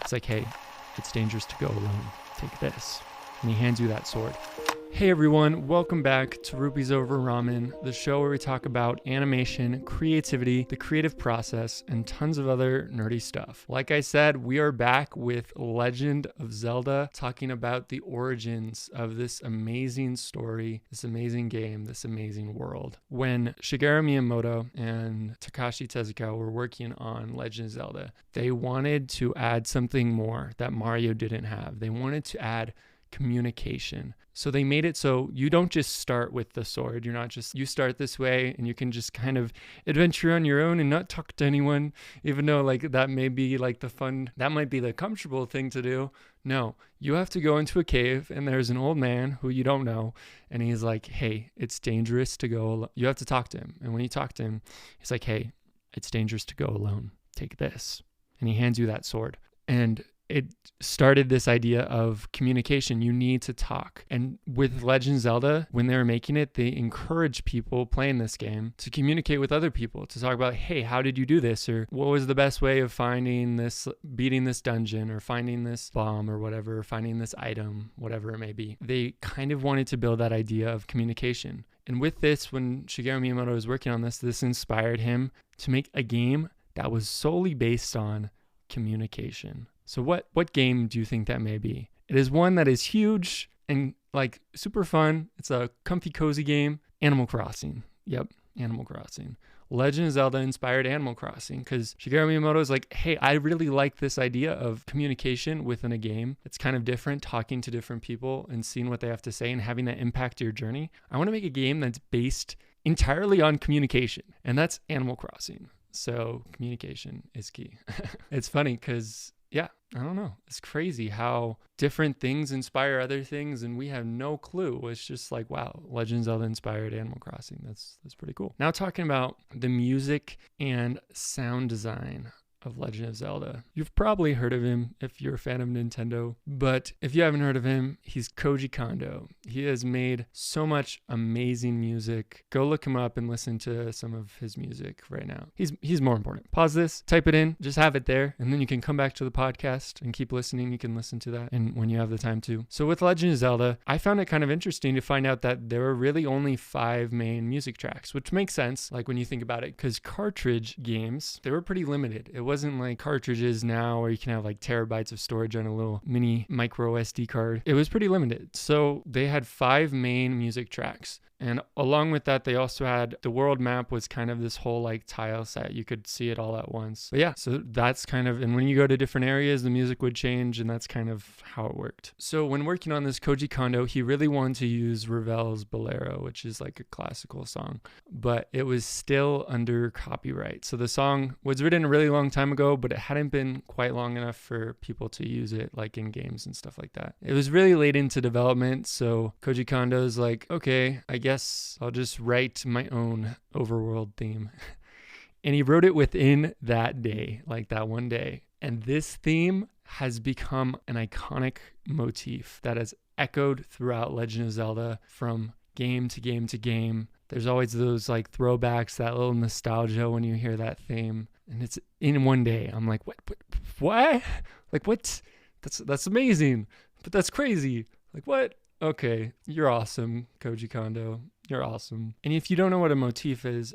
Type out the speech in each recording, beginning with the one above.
It's like, hey, it's dangerous to go alone. Take this. And he hands you that sword. Hey everyone, welcome back to Rupees Over Ramen, the show where we talk about animation, creativity, the creative process, and tons of other nerdy stuff. Like I said, we are back with Legend of Zelda, talking about the origins of this amazing story, this amazing game, this amazing world. When Shigeru Miyamoto and Takashi Tezuka were working on Legend of Zelda, they wanted to add something more that Mario didn't have. They wanted to add communication. So they made it so you don't just start with the sword. You start this way and you can just kind of adventure on your own and not talk to anyone, even though like that may be like that might be the comfortable thing to do. No, you have to go into a cave and there's an old man who you don't know. And he's like, hey, it's dangerous to go alone. You have to talk to him. And when you talk to him, he's like, hey, it's dangerous to go alone. Take this. And he hands you that sword. And it started this idea of communication. You need to talk. And with Legend of Zelda, when they were making it, they encouraged people playing this game to communicate with other people, to talk about, hey, how did you do this? Or what was the best way of finding this, beating this dungeon, or finding this bomb, or whatever, or finding this item, whatever it may be. They kind of wanted to build that idea of communication. And with this, when Shigeru Miyamoto was working on this inspired him to make a game that was solely based on communication. So what game do you think that may be? It is one that is huge and like super fun. It's a comfy, cozy game. Animal Crossing. Yep, Animal Crossing. Legend of Zelda inspired Animal Crossing because Shigeru Miyamoto is like, hey, I really like this idea of communication within a game. It's kind of different, talking to different people and seeing what they have to say and having that impact your journey. I want to make a game that's based entirely on communication, and that's Animal Crossing. So communication is key. It's funny because yeah, I don't know. It's crazy how different things inspire other things and we have no clue. It's just like, wow, Legend of Zelda inspired Animal Crossing. That's pretty cool. Now talking about the music and sound design of Legend of Zelda. You've probably heard of him if you're a fan of Nintendo, but if you haven't heard of him, he's Koji Kondo. He has made so much amazing music. Go look him up and listen to some of his music right now. He's more important. Pause this, type it in, just have it there, and then you can come back to the podcast and keep listening. You can listen to that and when you have the time to. So with Legend of Zelda, I found it kind of interesting to find out that there were really only 5 main music tracks, which makes sense, like when you think about it, because cartridge games, they were pretty limited. It wasn't like cartridges now where you can have like terabytes of storage on a little mini micro SD card. It was pretty limited. So they had 5 main music tracks. And along with that, they also had the world map was kind of this whole like tile set. You could see it all at once. But yeah, so that's kind of, and when you go to different areas, the music would change, and that's kind of how it worked. So when working on this, Koji Kondo, he really wanted to use Ravel's Bolero, which is like a classical song, but it was still under copyright. So the song was written a really long time ago, but it hadn't been quite long enough for people to use it like in games and stuff like that. It was really late into development. So Koji Kondo's like, okay, I guess I'll just write my own overworld theme. And he wrote it within that day, like that one day. And this theme has become an iconic motif that has echoed throughout Legend of Zelda from game to game to game. There's always those like throwbacks, that little nostalgia when you hear that theme. And it's in one day. I'm like, what? Like, what? That's amazing. But that's crazy. Like, what? Okay, you're awesome, Koji Kondo. You're awesome. And if you don't know what a motif is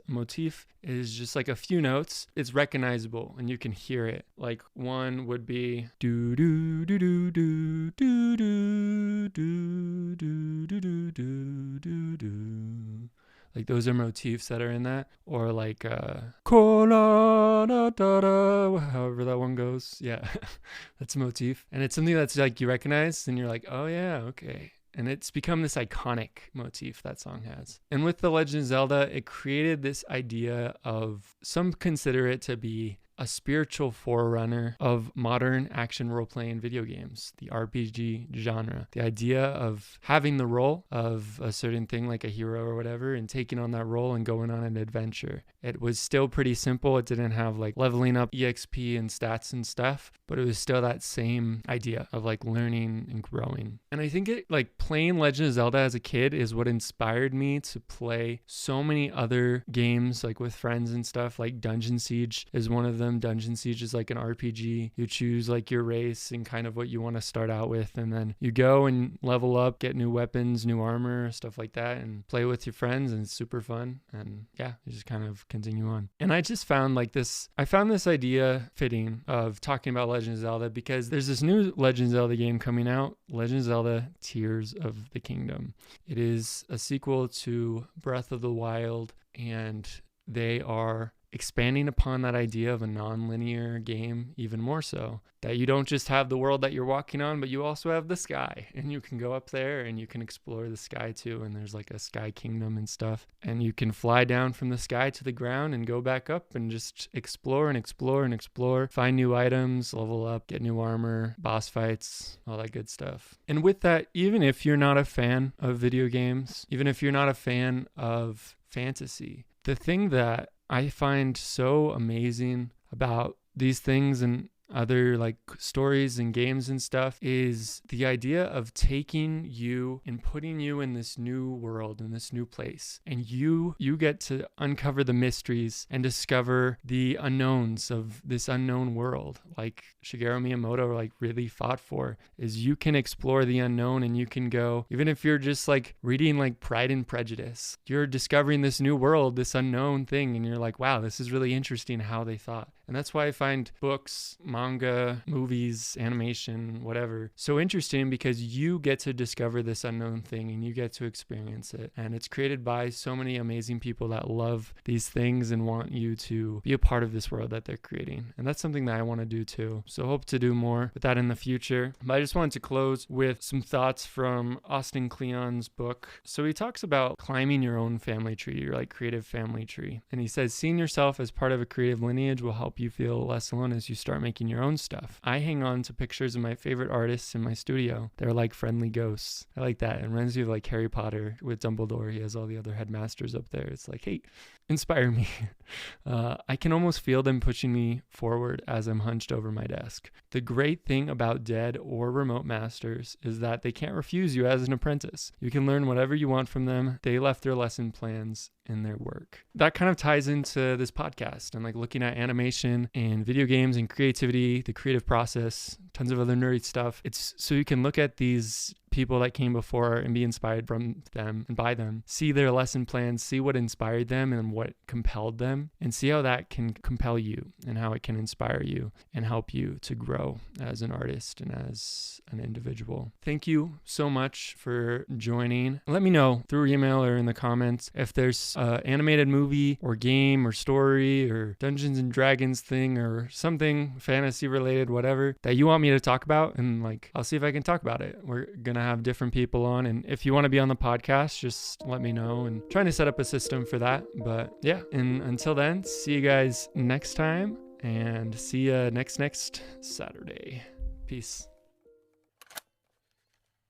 just like a few notes. It's recognizable and you can hear it. Like one would be do do do do do do do do do do do do do. Like those are motifs that are in that. Or like Kola da da da, however that one goes. Yeah, that's a motif. And it's something that's like you recognize and you're like, oh yeah, okay. And it's become this iconic motif that song has. And with The Legend of Zelda, it created this idea of, some consider it to be a spiritual forerunner of modern action role-playing video games, the RPG genre. The idea of having the role of a certain thing like a hero or whatever and taking on that role and going on an adventure. It was still pretty simple. It didn't have like leveling up EXP and stats and stuff, but it was still that same idea of like learning and growing. And I think it like playing Legend of Zelda as a kid is what inspired me to play so many other games like with friends and stuff. Like Dungeon Siege is one of them. Dungeon Siege is like an RPG. You choose like your race and kind of what you want to start out with, and then you go and level up, get new weapons, new armor, stuff like that, and play with your friends, and it's super fun. And yeah, you just kind of continue on. And I just found like I found this idea fitting of talking about Legend of Zelda because there's this new Legend of Zelda game coming out, Legend of Zelda Tears of the Kingdom. It is a sequel to Breath of the Wild, and they are expanding upon that idea of a non-linear game even more so, that you don't just have the world that you're walking on, but you also have the sky, and you can go up there and you can explore the sky too, and there's like a sky kingdom and stuff, and you can fly down from the sky to the ground and go back up and just explore and explore and explore, find new items, level up, get new armor, boss fights, all that good stuff. And with that, even if you're not a fan of video games, even if you're not a fan of fantasy, the thing that I find so amazing about these things and other like stories and games and stuff is the idea of taking you and putting you in this new world, in this new place, and you get to uncover the mysteries and discover the unknowns of this unknown world. Like Shigeru Miyamoto like really fought for is you can explore the unknown, and you can go, even if you're just like reading like Pride and Prejudice, you're discovering this new world, this unknown thing, and you're like, wow, this is really interesting how they thought. And that's why I find books, manga, movies, animation, whatever, so interesting, because you get to discover this unknown thing and you get to experience it. And it's created by so many amazing people that love these things and want you to be a part of this world that they're creating. And that's something that I want to do too. So hope to do more with that in the future. But I just wanted to close with some thoughts from Austin Kleon's book. So he talks about climbing your own family tree, your like creative family tree. And he says, seeing yourself as part of a creative lineage will help you feel less alone as you start making your own stuff. I hang on to pictures of my favorite artists in my studio. They're like friendly ghosts. I like that. It reminds me of like Harry Potter with Dumbledore. He has all the other headmasters up there. It's like, hey, inspire me. I can almost feel them pushing me forward as I'm hunched over my desk. The great thing about dead or remote masters is that they can't refuse you as an apprentice. You can learn whatever you want from them. They left their lesson plans in their work. That kind of ties into this podcast and like looking at animation and video games and creativity, the creative process, tons of other nerdy stuff. It's so you can look at these people that came before and be inspired from them and by them, see their lesson plans, see what inspired them and what compelled them, and see how that can compel you and how it can inspire you and help you to grow as an artist and as an individual. Thank you so much for joining. Let me know through email or in the comments if there's an animated movie or game or story or Dungeons and Dragons thing or something fantasy related, whatever, that you want me to talk about, and like I'll see if I can talk about it. We're gonna have different people on, and if you want to be on the podcast, just let me know, and trying to set up a system for that. But yeah, and until then, see you guys next time, and see you next Saturday. Peace.